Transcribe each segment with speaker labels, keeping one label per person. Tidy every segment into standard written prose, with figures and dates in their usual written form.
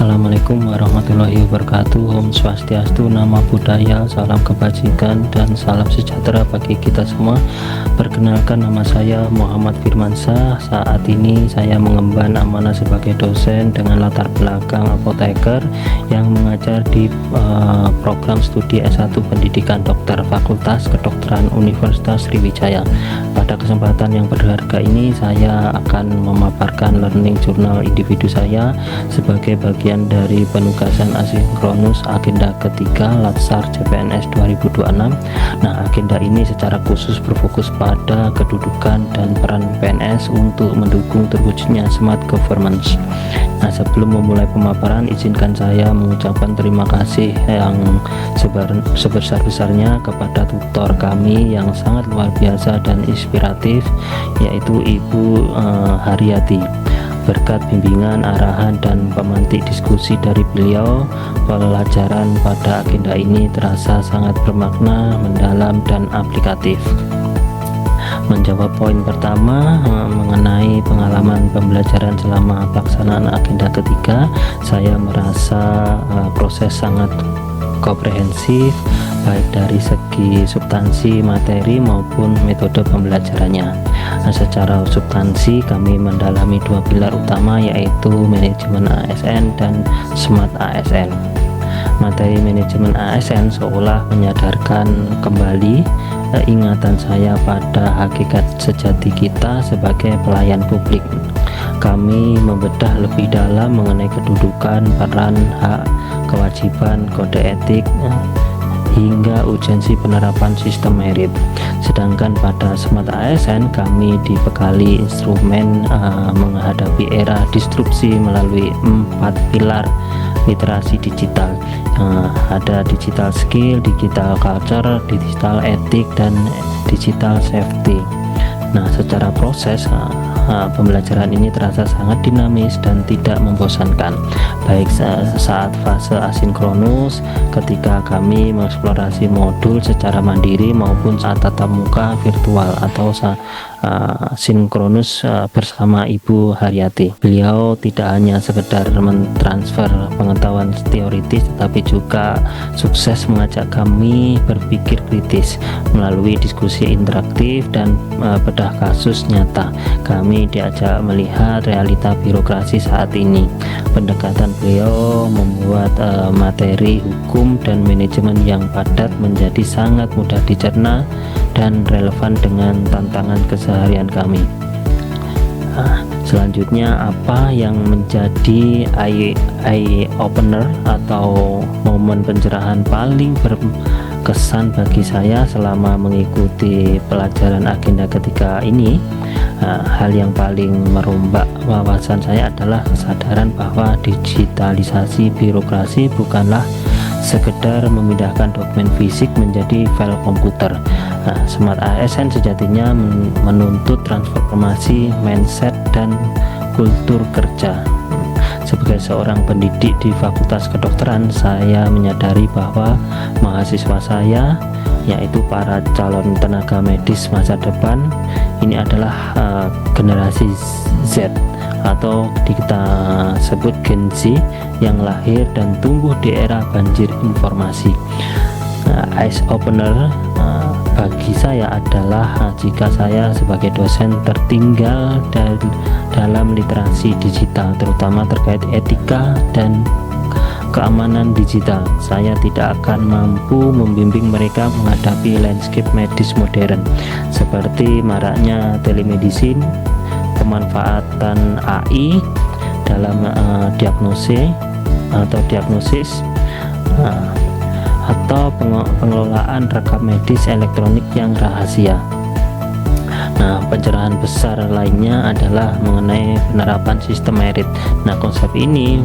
Speaker 1: Assalamualaikum warahmatullahi wabarakatuh. Om Swastiastu, Namo Buddhaya, salam kebajikan dan salam sejahtera bagi kita semua. Perkenalkan, nama saya Muhammad Firmansyah. Saat ini saya mengemban amanah sebagai dosen dengan latar belakang apoteker yang mengajar di program studi S1 Pendidikan Dokter Fakultas Kedokteran Universitas Sriwijaya. Pada kesempatan yang berharga ini saya akan memaparkan learning journal individu saya sebagai bagian dari penugasan asinkronus agenda ketiga Latsar CPNS 2026. Nah, agenda ini secara khusus berfokus pada kedudukan dan peran PNS untuk mendukung terwujudnya smart governance. Nah, sebelum memulai pemaparan, izinkan saya mengucapkan terima kasih yang sebesar-besarnya kepada tutor kami yang sangat luar biasa dan inspiratif, yaitu Ibu Haryati. Berkat bimbingan, arahan, dan pemantik diskusi dari beliau, pelajaran pada agenda ini terasa sangat bermakna, mendalam, dan aplikatif. Menjawab poin pertama mengenai pengalaman pembelajaran selama pelaksanaan agenda ketiga, saya merasa proses sangat komprehensif, baik dari segi substansi materi maupun metode pembelajarannya. Nah, secara substansi kami mendalami dua pilar utama, yaitu manajemen ASN dan smart ASN. Materi manajemen ASN seolah menyadarkan kembali ingatan saya pada hakikat sejati kita sebagai pelayan publik. Kami membedah lebih dalam mengenai kedudukan, peran, hak, kewajiban, kode etik, hingga urgensi penerapan sistem merit. Sedangkan pada smart ASN kami dibekali instrumen menghadapi era disrupsi melalui 4 pilar literasi digital. Ada digital skill, digital culture, digital etik, dan digital safety. Nah, secara proses pembelajaran ini terasa sangat dinamis dan tidak membosankan, baik saat fase asinkronus ketika kami mengeksplorasi modul secara mandiri maupun saat tatap muka virtual atau sinkronus bersama Ibu Haryati. Beliau tidak hanya sekedar mentransfer pengetahuan teoritis, tetapi juga sukses mengajak kami berpikir kritis melalui diskusi interaktif dan bedah kasus nyata. Kami diajak melihat realita birokrasi saat ini. Pendekatan beliau membuat materi hukum dan manajemen yang padat menjadi sangat mudah dicerna dan relevan dengan tantangan keseharian kami. Selanjutnya, apa yang menjadi eye opener atau momen pencerahan paling berkesan bagi saya selama mengikuti pelajaran agenda ketiga ini? Hal yang paling merombak wawasan saya adalah kesadaran bahwa digitalisasi birokrasi bukanlah sekedar memindahkan dokumen fisik menjadi file komputer. Smart ASN sejatinya menuntut transformasi mindset dan kultur kerja. Sebagai seorang pendidik di Fakultas Kedokteran, saya menyadari bahwa mahasiswa saya, yaitu para calon tenaga medis masa depan, ini adalah generasi Z atau kita sebut Gen Z yang lahir dan tumbuh di era banjir informasi. Eyes opener bagi saya adalah jika saya sebagai dosen tertinggal dalam literasi digital, terutama terkait etika dan keamanan digital. Saya tidak akan mampu membimbing mereka menghadapi landscape medis modern seperti maraknya telemedicine, pemanfaatan AI dalam diagnosis atau pengelolaan rekam medis elektronik yang rahasia. Nah, pencerahan besar lainnya adalah mengenai penerapan sistem merit. Nah, konsep ini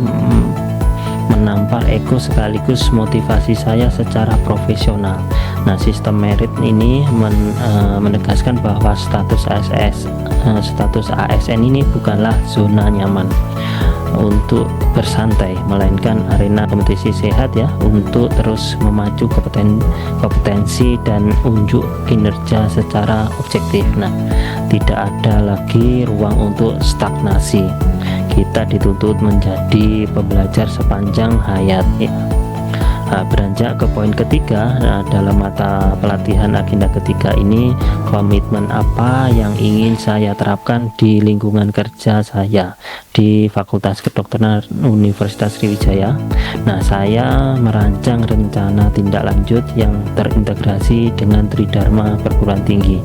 Speaker 1: menampar ego sekaligus motivasi saya secara profesional. Nah, sistem merit ini menegaskan bahwa status ASN ini bukanlah zona nyaman untuk bersantai, melainkan arena kompetisi sehat ya, untuk terus memacu kompetensi dan unjuk kinerja secara objektif. Nah, tidak ada lagi ruang untuk stagnasi. kita dituntut menjadi pembelajar sepanjang hayat ya. Beranjak ke poin ketiga, dalam mata pelatihan agenda ketiga ini, komitmen apa yang ingin saya terapkan di lingkungan kerja saya di Fakultas Kedokteran Universitas Sriwijaya. Nah, saya merancang rencana tindak lanjut yang terintegrasi dengan Tridharma perguruan tinggi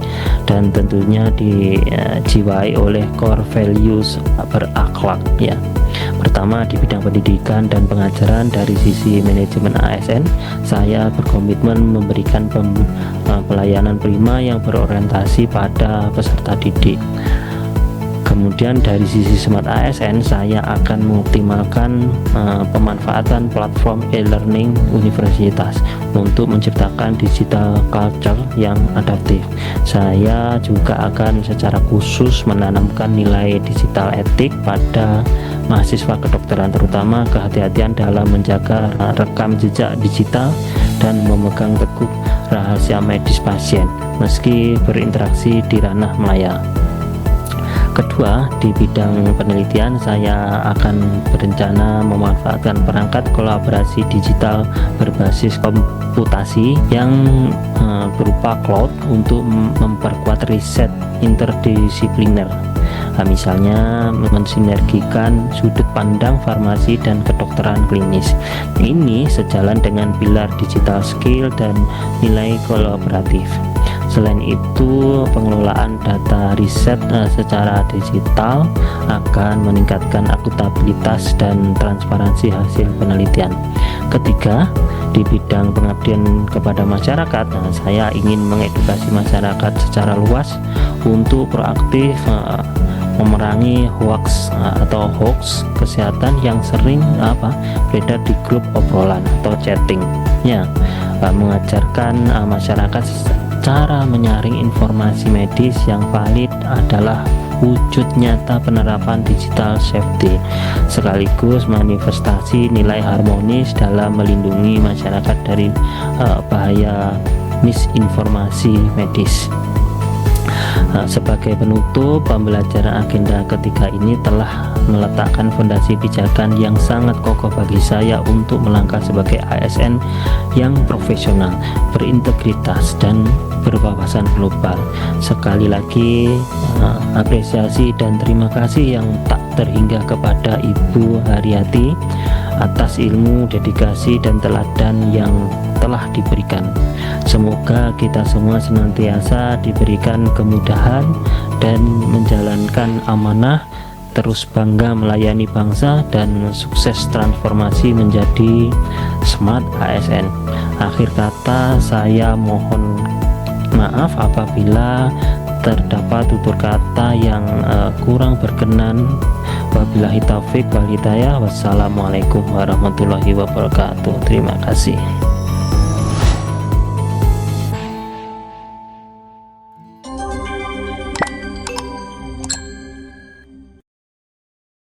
Speaker 1: dan tentunya dijiwai oleh core values berakhlak ya. Pertama, di bidang pendidikan dan pengajaran dari sisi manajemen ASN, saya berkomitmen memberikan pelayanan prima yang berorientasi pada peserta didik. Kemudian dari sisi smart ASN, saya akan mengoptimalkan pemanfaatan platform e-learning universitas untuk menciptakan digital culture yang adaptif. Saya juga akan secara khusus menanamkan nilai digital etik pada mahasiswa kedokteran, terutama kehati-hatian dalam menjaga rekam jejak digital dan memegang teguh rahasia medis pasien meski berinteraksi di ranah maya. Kedua, di bidang penelitian saya akan berencana memanfaatkan perangkat kolaborasi digital berbasis komputasi yang berupa cloud untuk memperkuat riset interdisipliner. Misalnya mensinergikan sudut pandang farmasi dan kedokteran klinis. Ini sejalan dengan pilar digital skill dan nilai kolaboratif. Selain itu, pengelolaan data riset secara digital akan meningkatkan akuntabilitas dan transparansi hasil penelitian. Ketiga, di bidang pengabdian kepada masyarakat, saya ingin mengedukasi masyarakat secara luas untuk proaktif memerangi hoax atau hoax kesehatan yang sering beredar di grup obrolan atau chatting ya, mengajarkan masyarakat cara menyaring informasi medis yang valid adalah wujud nyata penerapan digital safety sekaligus manifestasi nilai harmonis dalam melindungi masyarakat dari bahaya misinformasi medis. Sebagai penutup, pembelajaran agenda ketiga ini telah meletakkan fondasi pijakan yang sangat kokoh bagi saya untuk melangkah sebagai ASN yang profesional, berintegritas, dan berwawasan global. Sekali lagi, apresiasi dan terima kasih yang tak terhingga kepada Ibu Haryati atas ilmu, dedikasi, dan teladan yang telah diberikan. Semoga kita semua senantiasa diberikan kemudahan dan menjalankan amanah, terus bangga melayani bangsa, dan sukses transformasi menjadi smart ASN. Akhir kata, saya mohon maaf apabila terdapat tutur kata yang kurang berkenan. Wabillahi taufik wal hidayah. Wassalamualaikum warahmatullahi wabarakatuh. Terima kasih.